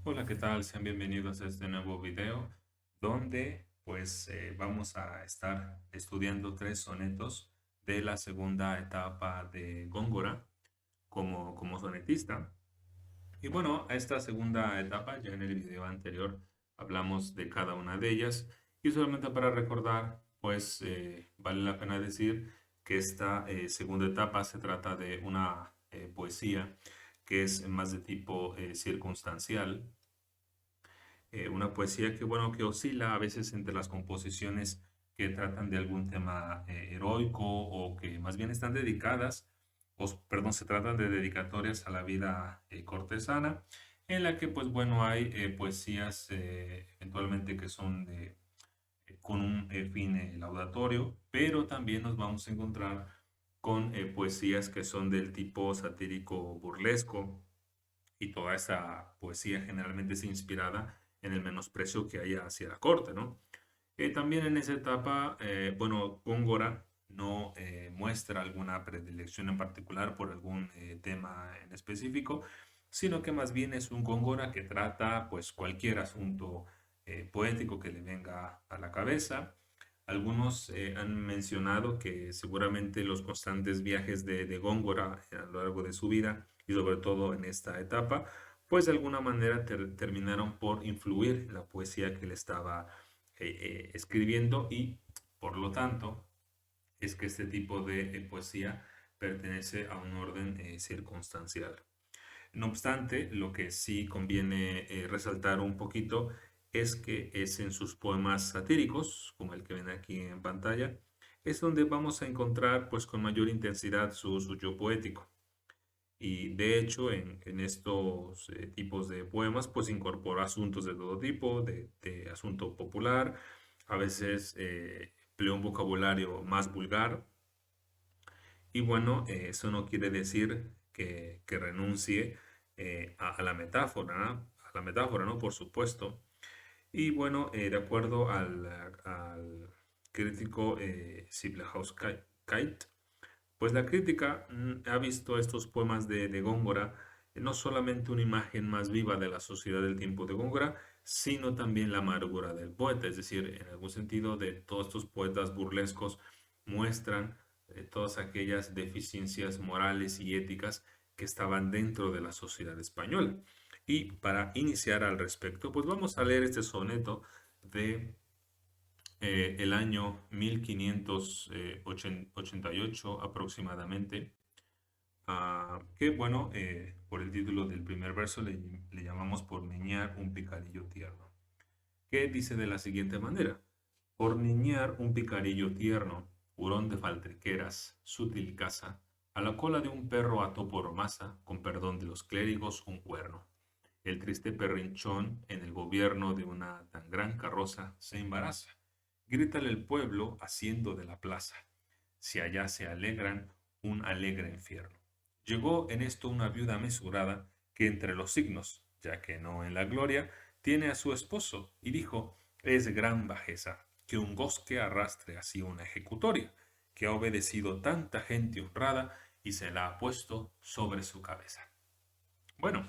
Hola, ¿qué tal? Sean bienvenidos a este nuevo video donde vamos a estar estudiando tres sonetos de la segunda etapa de Góngora como sonetista. Y bueno, a esta segunda etapa, ya en el video anterior hablamos de cada una de ellas y solamente para recordar, vale la pena decir que esta segunda etapa se trata de una poesía que es más de tipo circunstancial, una poesía que oscila a veces entre las composiciones que tratan de algún tema heroico o que más bien están dedicadas, perdón, se tratan de dedicatorias a la vida cortesana, en la que hay poesías eventualmente que son con un fin laudatorio, pero también nos vamos a encontrar con poesías que son del tipo satírico burlesco, y toda esa poesía generalmente es inspirada en el menosprecio que hay hacia la corte, ¿no? También en esa etapa, Góngora no muestra alguna predilección en particular por algún tema en específico, sino que más bien es un Góngora que trata pues cualquier asunto poético que le venga a la cabeza. Algunos han mencionado que seguramente los constantes viajes de Góngora a lo largo de su vida y sobre todo en esta etapa, pues de alguna manera terminaron por influir en la poesía que él estaba escribiendo, y por lo tanto es que este tipo de poesía pertenece a un orden circunstancial. No obstante, lo que sí conviene resaltar un poquito es que es en sus poemas satíricos, como el que ven aquí en pantalla, es donde vamos a encontrar pues con mayor intensidad su yo poético. Y de hecho, en estos tipos de poemas, pues incorpora asuntos de todo tipo, de asunto popular, a veces emplea un vocabulario más vulgar. Y bueno, eso no quiere decir que renuncie a la metáfora, ¿no? A la metáfora, ¿no? Por supuesto. Y bueno, de acuerdo al crítico Kite, pues la crítica ha visto estos poemas de Góngora no solamente una imagen más viva de la sociedad del tiempo de Góngora, sino también la amargura del poeta. Es decir, en algún sentido de todos estos poetas burlescos muestran todas aquellas deficiencias morales y éticas que estaban dentro de la sociedad española. Y para iniciar al respecto, pues vamos a leer este soneto de el año 1588 aproximadamente, que bueno, por el título del primer verso le llamamos Por niñar un picarillo tierno, que dice de la siguiente manera: por niñar un picarillo tierno, hurón de faltriqueras, sutil caza, a la cola de un perro ató por masa, con perdón de los clérigos, un cuerno. El triste perrinchón, en el gobierno de una tan gran carroza, se embaraza. Grítale el pueblo haciendo de la plaza. Si allá se alegran, un alegre infierno. Llegó en esto una viuda mesurada, que entre los signos, ya que no en la gloria, tiene a su esposo, y dijo: es gran bajeza que un gosque arrastre así una ejecutoria, que ha obedecido tanta gente honrada y se la ha puesto sobre su cabeza. Bueno,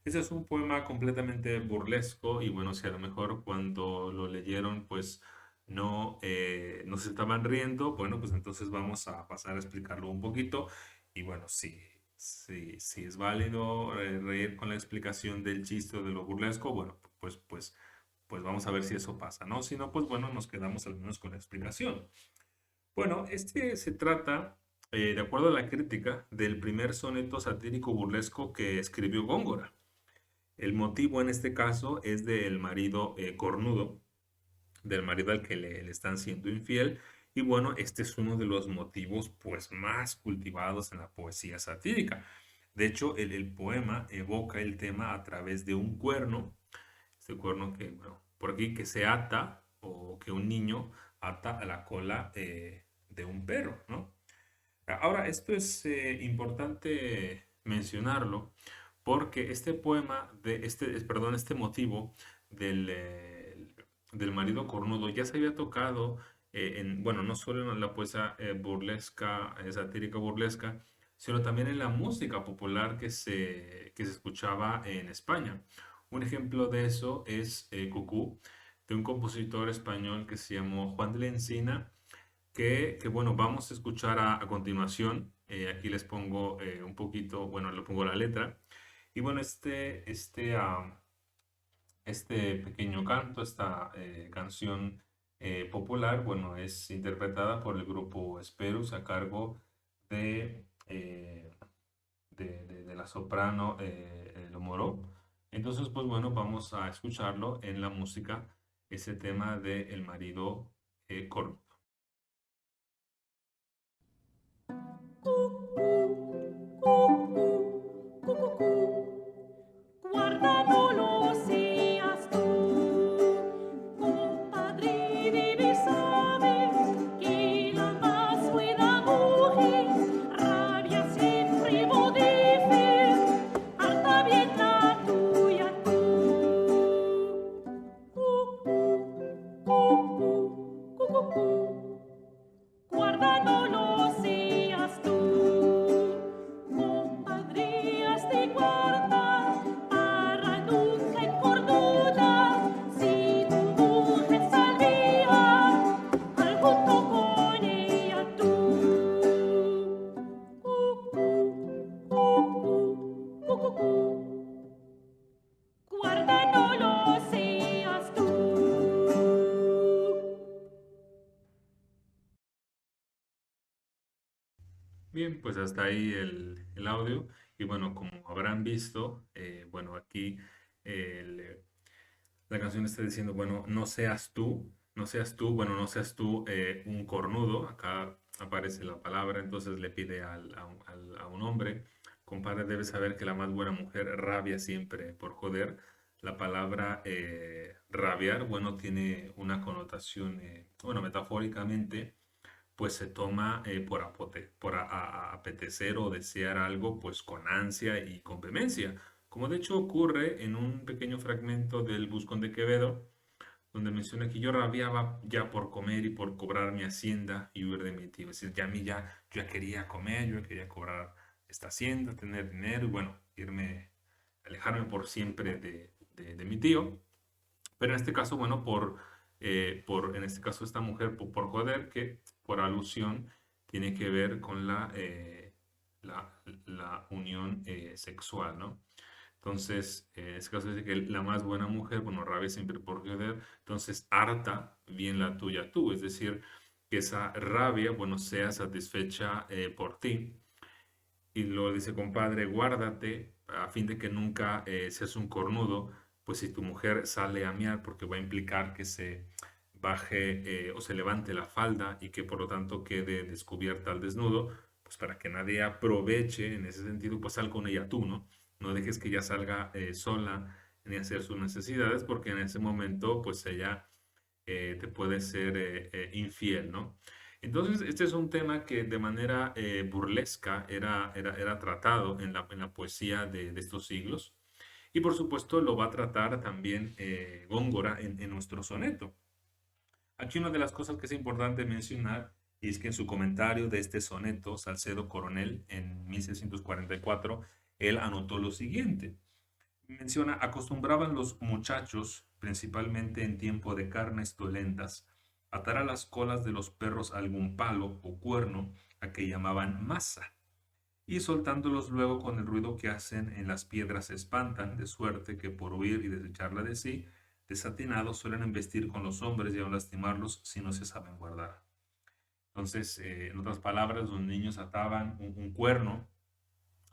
ese es un poema completamente burlesco, y bueno, si a lo mejor cuando lo leyeron no se estaban riendo, bueno, pues entonces vamos a pasar a explicarlo un poquito. Y bueno, si es válido reír con la explicación del chiste o de lo burlesco, bueno, pues vamos a ver si eso pasa, ¿no? Si no, pues bueno, nos quedamos al menos con la explicación. Bueno, este se trata, de acuerdo a la crítica, del primer soneto satírico burlesco que escribió Góngora. El motivo en este caso es del marido cornudo, del marido al que le están siendo infiel. Y bueno, este es uno de los motivos pues más cultivados en la poesía satírica. De hecho, el poema evoca el tema a través de un cuerno, este cuerno que, bueno, por aquí que se ata, o que un niño ata a la cola de un perro, ¿no? Ahora, esto es importante mencionarlo porque este poema, perdón, este motivo del marido cornudo ya se había tocado bueno, no solo en la poesía burlesca, satírica burlesca, sino también en la música popular que se escuchaba en España. Un ejemplo de eso es Cucú, de un compositor español que se llamó Juan de la Encina, bueno, vamos a escuchar a continuación. Aquí les pongo un poquito, bueno, le pongo la letra. Y bueno, este pequeño canto, esta canción popular, bueno, es interpretada por el grupo Esperus a cargo de la soprano Lo Moro. Entonces, pues bueno, vamos a escucharlo en la música, ese tema de El marido cornudo. Guarda, no lo seas tú, compadre, debes saber que la más buena mujer rabia siempre modifica, harta bien la tuya tú. Guarda, no lo seas tú, compadre, has de guardar para nunca encordar si tu mujer salía al junto con ella tú. Guarda, no lo seas tú. Bien, pues hasta ahí el audio. Y bueno, como habrán visto, bueno, aquí el, la canción está diciendo, bueno, no seas tú, no seas tú, bueno, no seas tú un cornudo. Acá aparece la palabra, entonces le pide a un hombre, compadre, debes saber que la más buena mujer rabia siempre por joder. La palabra rabiar, bueno, tiene una connotación, bueno, metafóricamente pues se toma por apetecer o desear algo pues con ansia y con vehemencia, como de hecho ocurre en un pequeño fragmento del Buscón de Quevedo, donde menciona que yo rabiaba ya por comer y por cobrar mi hacienda y huir de mi tío. Es decir, ya a mí ya, yo ya quería comer, yo ya quería cobrar esta hacienda, tener dinero y bueno, alejarme por siempre de mi tío. Pero en este caso, bueno, en este caso esta mujer, por joder, que por alusión tiene que ver con la unión sexual, ¿no? Entonces, en este caso dice que la más buena mujer, bueno, rabia siempre por joder, entonces harta bien la tuya tú, es decir, que esa rabia, bueno, sea satisfecha por ti. Y luego dice, compadre, guárdate a fin de que nunca seas un cornudo, pues si tu mujer sale a miar, porque va a implicar que se baje o se levante la falda y que por lo tanto quede descubierta al desnudo, pues para que nadie aproveche en ese sentido, pues sal con ella tú, ¿no? No dejes que ella salga sola ni a hacer sus necesidades, porque en ese momento, pues ella te puede ser infiel, ¿no? Entonces, este es un tema que de manera burlesca era tratado en la poesía de estos siglos. Y por supuesto lo va a tratar también Góngora en nuestro soneto. Aquí una de las cosas que es importante mencionar y es que en su comentario de este soneto, Salcedo Coronel, en 1644, él anotó lo siguiente. Menciona, acostumbraban los muchachos, principalmente en tiempo de carnes dolentas, atar a las colas de los perros algún palo o cuerno a que llamaban masa, y soltándolos luego con el ruido que hacen en las piedras se espantan, de suerte que por huir y desecharla de sí, desatinados suelen embestir con los hombres y aun lastimarlos si no se saben guardar. Entonces, en otras palabras, los niños ataban un cuerno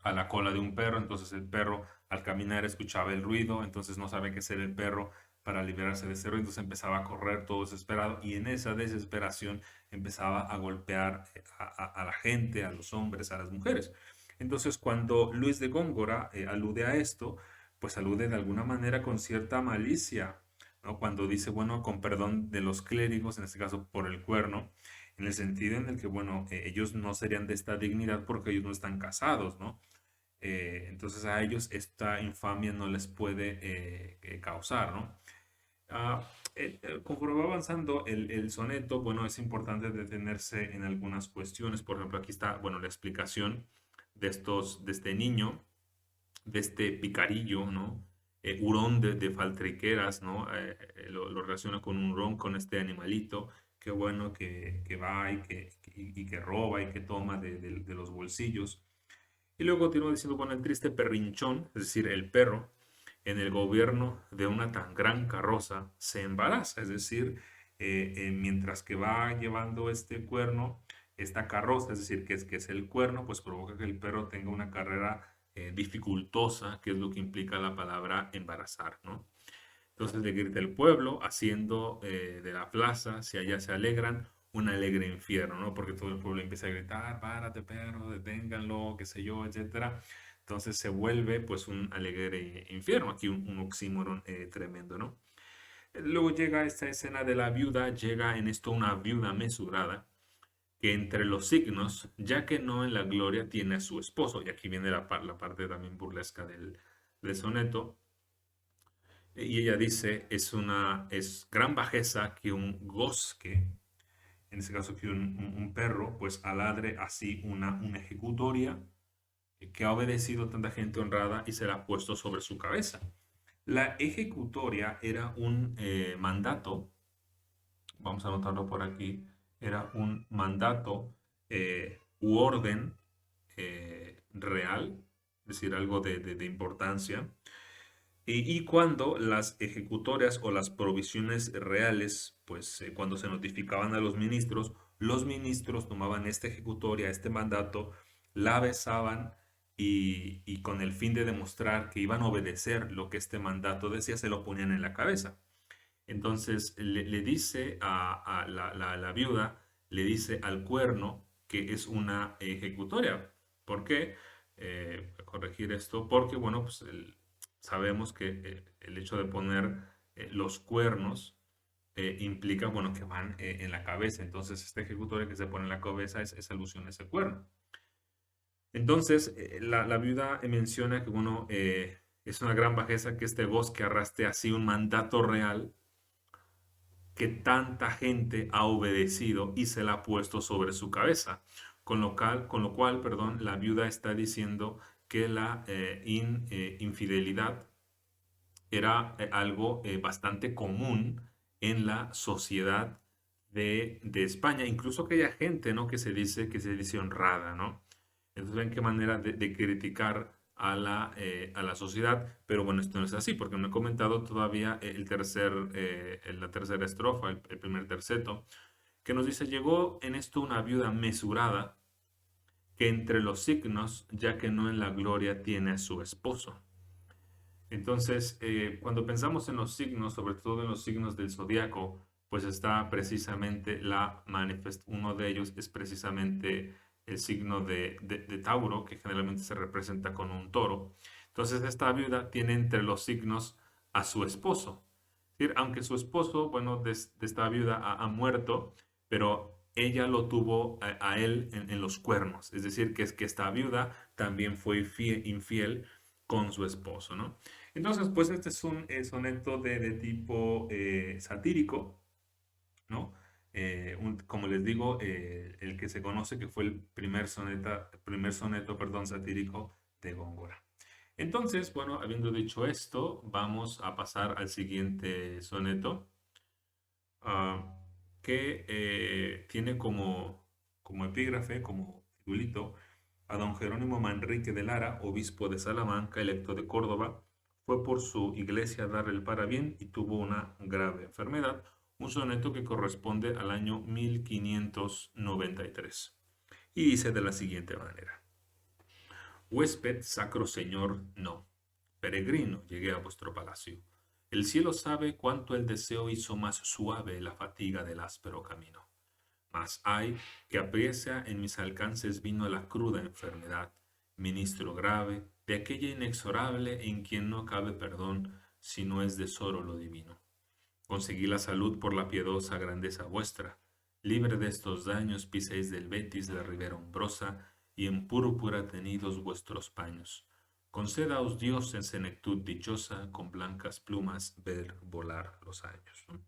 a la cola de un perro, entonces el perro al caminar escuchaba el ruido, entonces no sabe qué hacer el perro para liberarse de ese ruido, entonces empezaba a correr todo desesperado y en esa desesperación empezaba a golpear a la gente, a los hombres, a las mujeres. Entonces cuando Luis de Góngora alude a esto, pues alude de alguna manera con cierta malicia, ¿no? Cuando dice, bueno, con perdón de los clérigos, en este caso por el cuerno, en el sentido en el que, bueno, ellos no serían de esta dignidad porque ellos no están casados, ¿no? Entonces a ellos esta infamia no les puede causar, ¿no? Conforme va avanzando el soneto, bueno, es importante detenerse en algunas cuestiones. Por ejemplo, aquí está, bueno, la explicación de este niño, de este picarillo, ¿no? hurón de faltriqueras, ¿no? Lo relaciona con un hurón, con este animalito, qué bueno que va y que roba y que toma de los bolsillos. Y luego continúa diciendo, bueno, el triste perrinchón, es decir, el perro, en el gobierno de una tan gran carroza, se embaraza, es decir, mientras que va llevando este cuerno, esta carroza, es decir, que es el cuerno, pues provoca que el perro tenga una carrera dificultosa, que es lo que implica la palabra embarazar, ¿no? Entonces le grita el pueblo, haciendo de la plaza, si allá se alegran, un alegre infierno, ¿no? Porque todo el pueblo empieza a gritar, párate perro, deténganlo, qué sé yo, etcétera. Entonces se vuelve pues un alegre infierno, aquí un oxímoron tremendo, ¿no? Luego llega esta escena de la viuda, llega en esto una viuda mesurada, que entre los signos, ya que no en la gloria tiene a su esposo, y aquí viene la parte también burlesca del soneto, y ella dice, es gran bajeza que un gosque, en este caso que un perro, pues aladre así una ejecutoria que ha obedecido tanta gente honrada y se la ha puesto sobre su cabeza. La ejecutoria era un mandato, vamos a anotarlo por aquí, era un mandato u orden real, es decir, algo de importancia. Y cuando las ejecutorias o las provisiones reales, pues cuando se notificaban a los ministros tomaban esta ejecutoria, este mandato, la besaban y con el fin de demostrar que iban a obedecer lo que este mandato decía, se lo ponían en la cabeza. Entonces le dice a la viuda, le dice al cuerno que es una ejecutoria. ¿Por qué? Corregir esto, porque bueno, pues sabemos que el hecho de poner los cuernos implica, bueno, que van en la cabeza. Entonces, esta ejecutoria que se pone en la cabeza es alusión a ese cuerno. Entonces, la viuda menciona que, bueno, es una gran bajeza que este bosque arrastre así un mandato real que tanta gente ha obedecido y se la ha puesto sobre su cabeza. Con lo cual, perdón, la viuda está diciendo que la infidelidad era algo bastante común en la sociedad de España, incluso aquella gente, ¿no? que se dice honrada, ¿no? Entonces ven qué manera de criticar a la sociedad, pero bueno, esto no es así, porque no he comentado todavía la tercera estrofa, el primer terceto, que nos dice, llegó en esto una viuda mesurada, que entre los signos, ya que no en la gloria tiene a su esposo. Entonces, cuando pensamos en los signos, sobre todo en los signos del zodiaco, pues está precisamente uno de ellos es precisamente el signo de Tauro, que generalmente se representa con un toro. Entonces, esta viuda tiene entre los signos a su esposo. Es decir, aunque su esposo, bueno, de esta viuda ha muerto, pero ella lo tuvo a él en los cuernos. Es decir, que es que esta viuda también fue infiel con su esposo, ¿no? Entonces, pues este es un soneto de tipo satírico, ¿no? Como les digo, el que se conoce que fue el primer soneto, perdón, satírico de Góngora. Entonces, bueno, habiendo dicho esto, vamos a pasar al siguiente soneto, ah, que tiene como epígrafe, como titulito, a don Jerónimo Manrique de Lara, obispo de Salamanca, electo de Córdoba, fue por su iglesia a dar el parabién y tuvo una grave enfermedad, un soneto que corresponde al año 1593. Y dice de la siguiente manera: Huésped, sacro señor, no. Peregrino, llegué a vuestro palacio. El cielo sabe cuánto el deseo hizo más suave la fatiga del áspero camino. Mas hay que aprecia en mis alcances vino la cruda enfermedad, ministro grave, de aquella inexorable en quien no cabe perdón, si no es de solo lo divino. Conseguí la salud por la piedosa grandeza vuestra. Libre de estos daños piséis del Betis la ribera umbrosa, y en púrpura tenidos vuestros paños. Concédaos Dios en senectud dichosa, con blancas plumas ver volar los años, ¿no?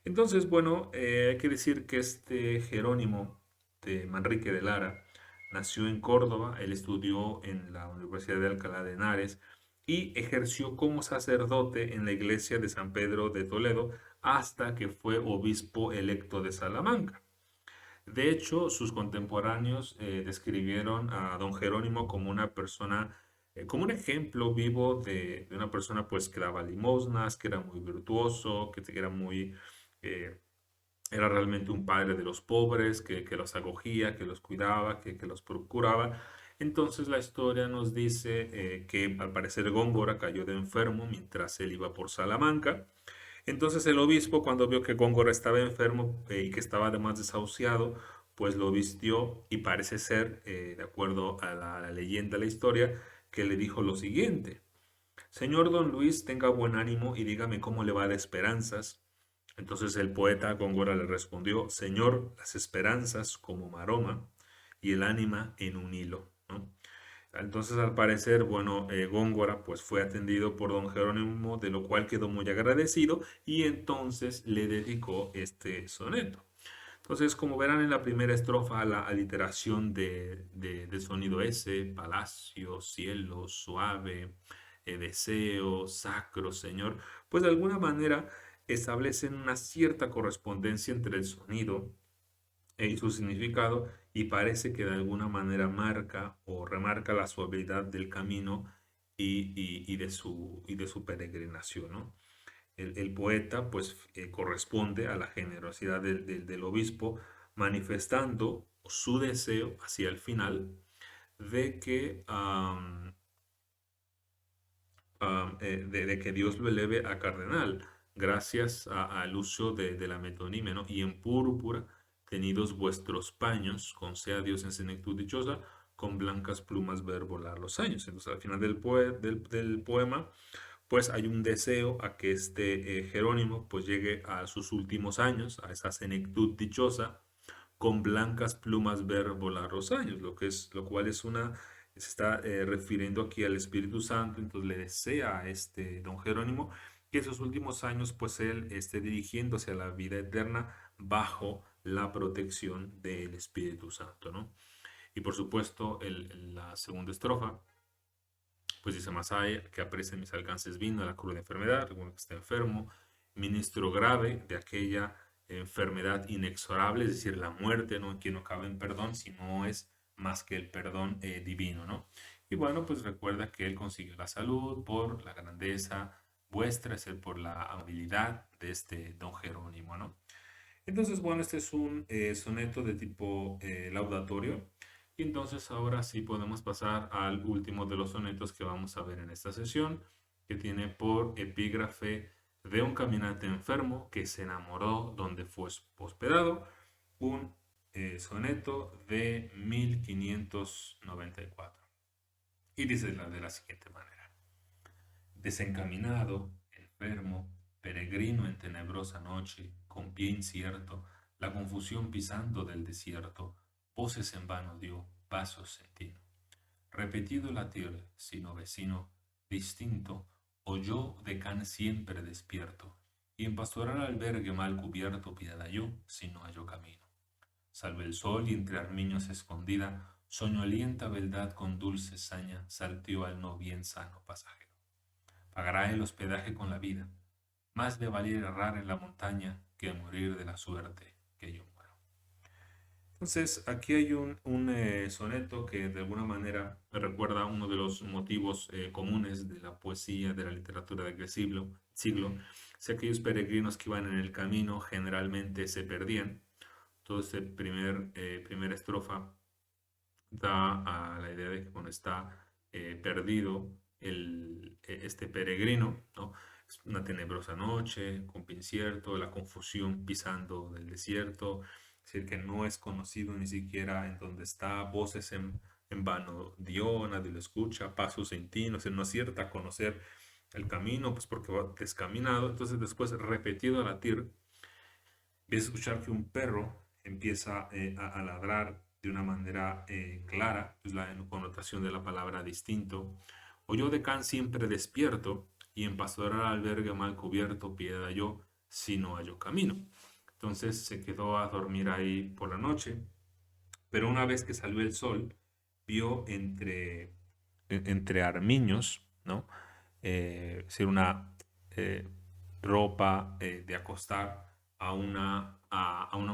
Entonces, bueno, hay que decir que este Jerónimo de Manrique de Lara nació en Córdoba, él estudió en la Universidad de Alcalá de Henares y ejerció como sacerdote en la iglesia de San Pedro de Toledo hasta que fue obispo electo de Salamanca. De hecho, sus contemporáneos describieron a don Jerónimo como una persona, como un ejemplo vivo de una persona pues que daba limosnas, que era muy virtuoso, que era muy, eh, era realmente un padre de los pobres, que los acogía, que los cuidaba, que los procuraba. Entonces la historia nos dice que al parecer Góngora cayó de enfermo mientras él iba por Salamanca. Entonces el obispo, cuando vio que Góngora estaba enfermo y que estaba además desahuciado, pues lo vistió y parece ser, de acuerdo a la leyenda, la historia, que le dijo lo siguiente: Señor don Luis, tenga buen ánimo y dígame cómo le va de esperanzas. Entonces el poeta Góngora le respondió: Señor, las esperanzas como maroma y el ánima en un hilo, ¿no? Entonces, al parecer, bueno, Góngora pues fue atendido por don Jerónimo, de lo cual quedó muy agradecido y entonces le dedicó este soneto. Entonces, como verán en la primera estrofa, la aliteración de sonido S, palacio, cielo, suave, deseo, sacro, señor, pues de alguna manera establecen una cierta correspondencia entre el sonido y su significado, y parece que de alguna manera marca o remarca la suavidad del camino y de su peregrinación, ¿no? El poeta pues corresponde a la generosidad del obispo, manifestando su deseo hacia el final de que, de que Dios lo eleve a cardenal, gracias al uso de la metonimia, ¿no? Y en púrpura, tenidos vuestros paños, con sea Dios en senectud dichosa, con blancas plumas ver volar los años. Entonces, al final del poema, pues hay un deseo a que este Jerónimo pues llegue a sus últimos años, a esa senectud dichosa, con blancas plumas ver volar los años, lo cual es una, se está refiriendo aquí al Espíritu Santo. Entonces le desea a este don Jerónimo que esos últimos años pues él esté dirigiéndose a la vida eterna bajo la protección del Espíritu Santo, ¿no? Y por supuesto la segunda estrofa pues dice: Masaya, que aprecia mis alcances vino a la cruda enfermedad, recuerdo que está enfermo, ministro grave de aquella enfermedad inexorable, es decir, la muerte, ¿no? En quien no cabe en perdón, si no es más que el perdón divino, ¿no? Y bueno, pues recuerda que él consiguió la salud por la grandeza vuestra, es decir, por la habilidad de este don Jerónimo, ¿no? Entonces, bueno, este es un soneto de tipo laudatorio. Y entonces ahora sí podemos pasar al último de los sonetos que vamos a ver en esta sesión, que tiene por epígrafe: de un caminante enfermo que se enamoró donde fue hospedado, un soneto de 1594. Y dice de la siguiente manera: Desencaminado, enfermo, peregrino en tenebrosa noche, con pie incierto, la confusión pisando del desierto, voces en vano dio, pasos sentino. Repetido latir, sino vecino, distinto, oyó de can siempre despierto, y en pastoral albergue mal cubierto piedad halló, si no halló camino. Salve el sol y entre armiños escondida, soñolienta beldad con dulce saña, salteó al no bien sano pasajero. Pagará el hospedaje con la vida. Más le valiera errar en la montaña que morir de la suerte que yo muero. Entonces, aquí hay un soneto que de alguna manera me recuerda a uno de los motivos comunes de la poesía, de la literatura de aquel siglo. Si aquellos peregrinos que iban en el camino generalmente se perdían. Todo este primera estrofa da a la idea de que cuando está perdido este peregrino, ¿no? Es una tenebrosa noche, con pie incierto, la confusión pisando del desierto, es decir, que no es conocido ni siquiera en dónde está, voces en vano dio, nadie lo escucha, pasos en ti, no, no acierta a conocer el camino, pues porque va descaminado. Entonces después, repetido a latir, empieza a escuchar que un perro empieza a ladrar de una manera clara, es la connotación de la palabra distinto. Oyó de can siempre despierto, y en pastoral albergue mal cubierto, piedad yo, si no hallo camino. Entonces se quedó a dormir ahí por la noche, pero una vez que salió el sol, vio entre armiños, ¿no? es decir, una eh, ropa de acostar a una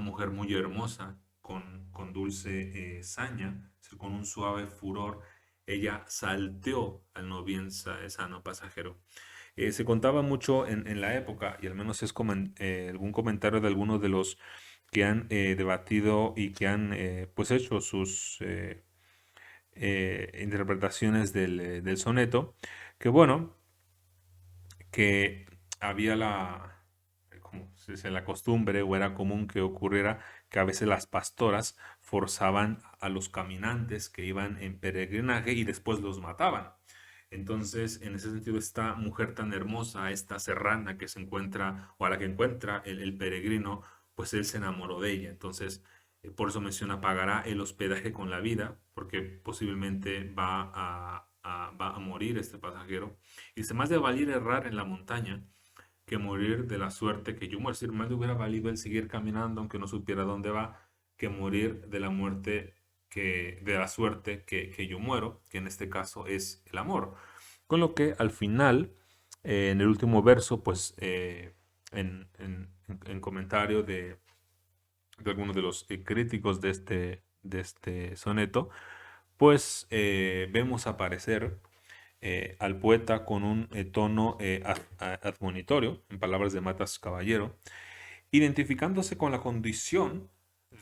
mujer muy hermosa con dulce saña, es decir, con un suave furor. Ella salteó al no bien sano pasajero. Se contaba mucho en la época, y al menos es algún comentario de algunos de los que han debatido y que han pues hecho sus interpretaciones del soneto, que bueno, que había como se dice, la costumbre o era común que ocurriera que a veces las pastoras forzaban a los caminantes que iban en peregrinaje y después los mataban. Entonces, en ese sentido, esta mujer tan hermosa, esta serrana que se encuentra o a la que encuentra el peregrino, pues él se enamoró de ella. Entonces, por eso menciona, pagará el hospedaje con la vida, porque posiblemente va a morir este pasajero. Y dice, más de valer errar en la montaña que morir de la suerte que yo muero. Es decir, más le hubiera valido el seguir caminando, aunque no supiera dónde va, que morir de la muerte de la suerte que yo muero, que en este caso es el amor. Con lo que al final, en el último verso, pues en comentario de algunos de los críticos de este soneto, pues vemos aparecer al poeta con un tono admonitorio, en palabras de Matas Caballero, identificándose con la condición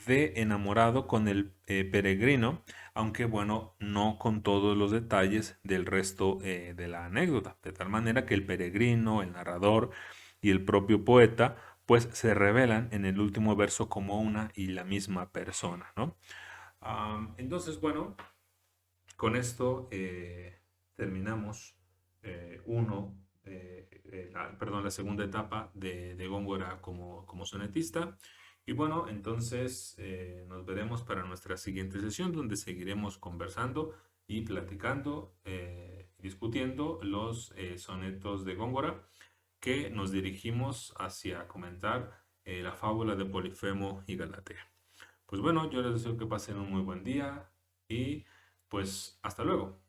de enamorado con el peregrino, aunque bueno, no con todos los detalles del resto de la anécdota, de tal manera que el peregrino, el narrador y el propio poeta pues se revelan en el último verso como una y la misma persona, ¿no? Entonces, bueno, con esto terminamos la segunda etapa de Góngora como sonetista. Y bueno, entonces nos veremos para nuestra siguiente sesión donde seguiremos conversando y platicando, discutiendo los sonetos de Góngora que nos dirigimos hacia comentar la fábula de Polifemo y Galatea. Pues bueno, yo les deseo que pasen un muy buen día y pues hasta luego.